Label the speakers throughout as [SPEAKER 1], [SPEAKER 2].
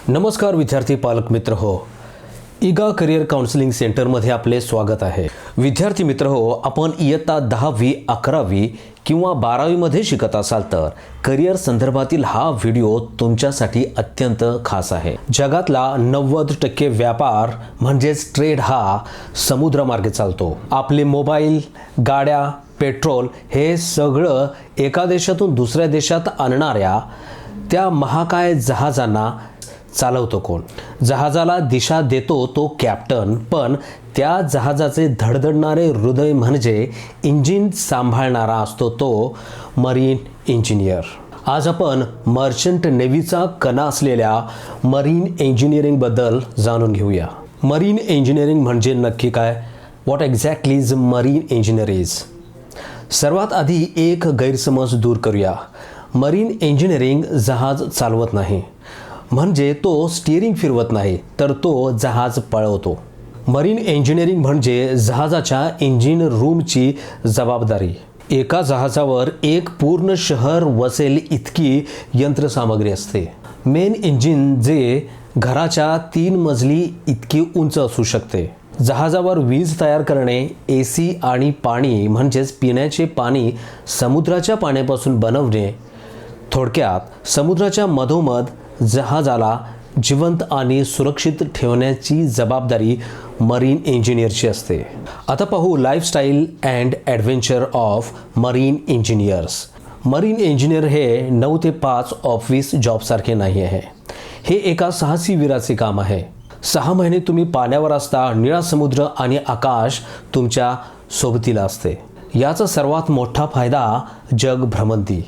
[SPEAKER 1] नमस्कार विद्यार्थी पालक मित्र हो, ईगा करिअर काउन्सिलिंग सेंटरमध्ये आपले स्वागत आहे। विद्यार्थी मित्र हो, आपण इयत्ता 10वी 11वी किंवा 12वी मध्ये शिकत असाल तर करिअर संदर्भातील हा व्हिडिओ तुमच्यासाठी अत्यंत खास आहे। जगातला 90% व्यापार म्हणजेच ट्रेड हा समुद्रमार्गे चालतो। आपले मोबाईल, गाड्या, पेट्रोल हे सगळं एका देशातून दुसऱ्या देशात आणणाऱ्या त्या महाकाय जहाजांना चालवतो कोण? जहाजाला दिशा देतो तो कॅप्टन, पण त्या जहाजाचे धडधडणारे हृदय म्हणजे इंजिन सांभाळणारा असतो तो मरीन इंजिनियर। आज आपण मर्चंट नेव्हीचा कणा असलेल्या मरीन इंजिनिअरिंग बद्दल जाणून घेऊया। मरीन इंजिनिअरिंग म्हणजे नक्की काय? What exactly is marine engineer is? सर्वात आधी एक गैरसमज दूर करूया। मरीन इंजिनिअरिंग जहाज चालवत नाही, म्हणजे तो स्टीअरिंग फिरवत नाही, तर तो जहाज पळवतो। मरीन इंजिनिअरिंग म्हणजे जहाजाच्या इंजिन रूमची जबाबदारी। एका जहाजावर एक पूर्ण शहर वसेल इतकी यंत्रसामग्री असते। मेन इंजिन जे घराच्या 3 मजली इतकी उंच असू शकते। जहाजावर वीज तयार करणे, AC आणि पाणी म्हणजेच पिण्याचे पाणी समुद्राच्या पाण्यापासून बनवणे। थोडक्यात समुद्राच्या मधोमध जहाजाला जिवंत आणि सुरक्षित ठेवण्याची जबाबदारी मरीन इंजिनियरची असते। आता पाहू lifestyle and adventure of marine engineers. Marine engineer हे 9 ते 5 ऑफिस जॉबसारखे नाही आहे। हे एका साहसी वीराचे काम आहे। 6 महिने तुम्ही पाण्यावर असता, निळा समुद्र आणि आकाश तुमच्या सोबतीला असते। याचा सर्वात मोठा फायदा जग भ्रमंती।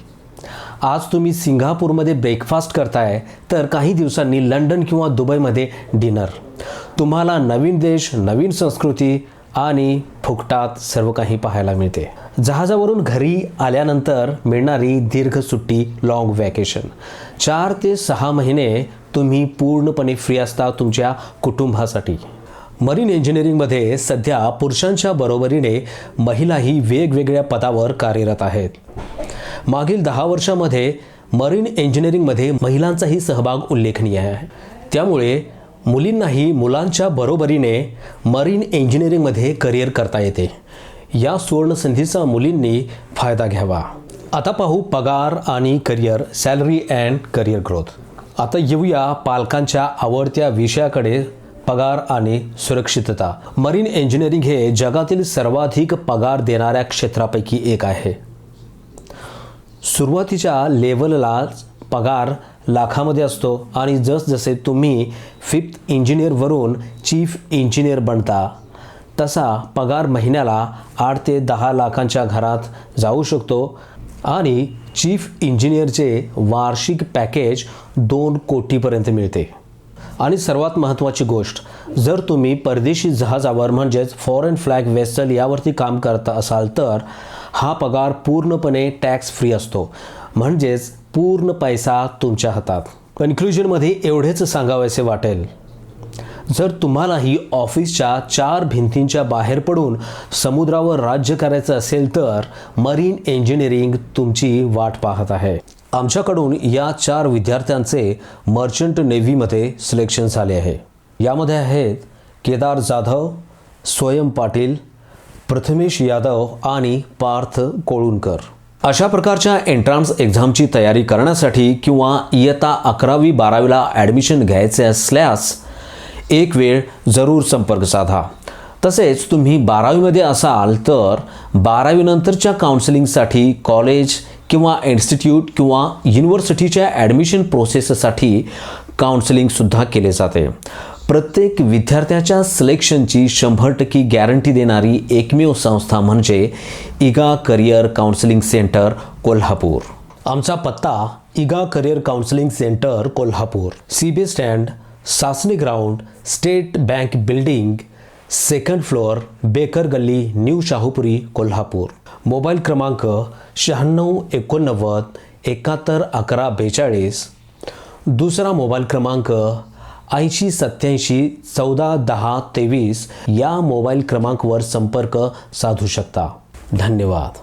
[SPEAKER 1] आज तुम्ही सिंगापूरमध्ये ब्रेकफास्ट करताय तर काही दिवसांनी लंडन किंवा दुबईमध्ये डिनर। तुम्हाला नवीन देश, नवीन संस्कृती आणि फुकटात सर्व काही पाहायला मिळते। जहाजावरून घरी आल्यानंतर मिळणारी दीर्घ सुट्टी, लॉंग वॅकेशन। 4 ते 6 महिने तुम्ही पूर्णपणे फ्री असता तुमच्या कुटुंबासाठी। मरीन इंजिनिअरिंगमध्ये सध्या पुरुषांच्या बरोबरीने महिलाही वेगवेगळ्या पदावर कार्यरत आहेत। मागील 10 वर्षांमध्ये मरीन इंजिनिअरिंगमध्ये महिलांचाही सहभाग उल्लेखनीय आहे। त्यामुळे मुलींनाही मुलांच्या बरोबरीने मरीन इंजिनिअरिंगमध्ये करिअर करता येते। या सुवर्ण संधीचा मुलींनी फायदा घ्यावा। आता पाहू पगार आणि career, salary and career growth. आता येऊया पालकांच्या आवडत्या विषयाकडे, पगार आणि सुरक्षितता। मरीन इंजिनिअरिंग हे जगातील सर्वाधिक पगार देणाऱ्या क्षेत्रापैकी एक आहे। सुरुवातीच्या लेवलला पगार लाखामध्ये असतो आणि जसजसे तुम्ही 5th इंजिनिअरवरून चीफ इंजिनिअर बनता तसा पगार महिन्याला 8 ते 10 लाखांच्या घरात जाऊ शकतो आणि चीफ इंजिनिअरचे वार्षिक पॅकेज 2 कोटीपर्यंत मिळते। आणि सर्वात महत्त्वाची गोष्ट, जर तुम्ही परदेशी जहाजावर म्हणजेच फॉरेन फ्लॅग वेसल यावरती काम करत असाल तर हा पगार पूर्णपणे टॅक्स फ्री असतो, म्हणजेच पूर्ण पैसा तुमच्या हातात। कन्क्लुजनमध्ये एवढेच सांगावेसे वाटेल, जर तुम्हालाही ऑफिसच्या 4 भिंतींच्या बाहेर पडून समुद्रावर राज्य करायचं असेल तर मरीन इंजिनिअरिंग तुमची वाट पाहत आहे। आमच्याकडून या 4 विद्यार्थ्यांचे मर्चंट नेव्हीमध्ये सिलेक्शन झाले आहे। यामध्ये आहेत केदार जाधव, स्वयं पाटील, प्रथमेश यादव आणि पार्थ कोळुनकर। अशा प्रकारच्या एंट्रन्स एक्झामची तयारी करण्यासाठी किंवा इयत्ता 11वी 12वीला ॲडमिशन घ्यायचे असल्यास एक वेळ जरूर संपर्क साधा। तसेच तुम्ही 12वीमध्ये असाल तर 12वी नंतरच्या काउन्सिलिंगसाठी कॉलेज किंवा इन्स्टिट्यूट किंवा युनिव्हर्सिटीच्या ॲडमिशन प्रोसेससाठी काउन्सिलिंगसुद्धा केले जाते। प्रत्येक विद्यार्थ्याच्या सिलेक्शनची 100% गॅरंटी देणारी एकमेव संस्था म्हणजे Eega career counselling centre Kolhapur. आमचा पत्ता Eega career counselling centre Kolhapur, CB stand, Sasani ground, state bank building, 2nd floor, बेकर गल्ली, न्यू शाहूपुरी, कोल्हापूर। मोबाईल क्रमांक 96 89 71 11 42। दुसरा मोबाईल क्रमांक 80 87 14 10 23 या मोबाईल क्रमांकवर संपर्क साधू शकता। धन्यवाद।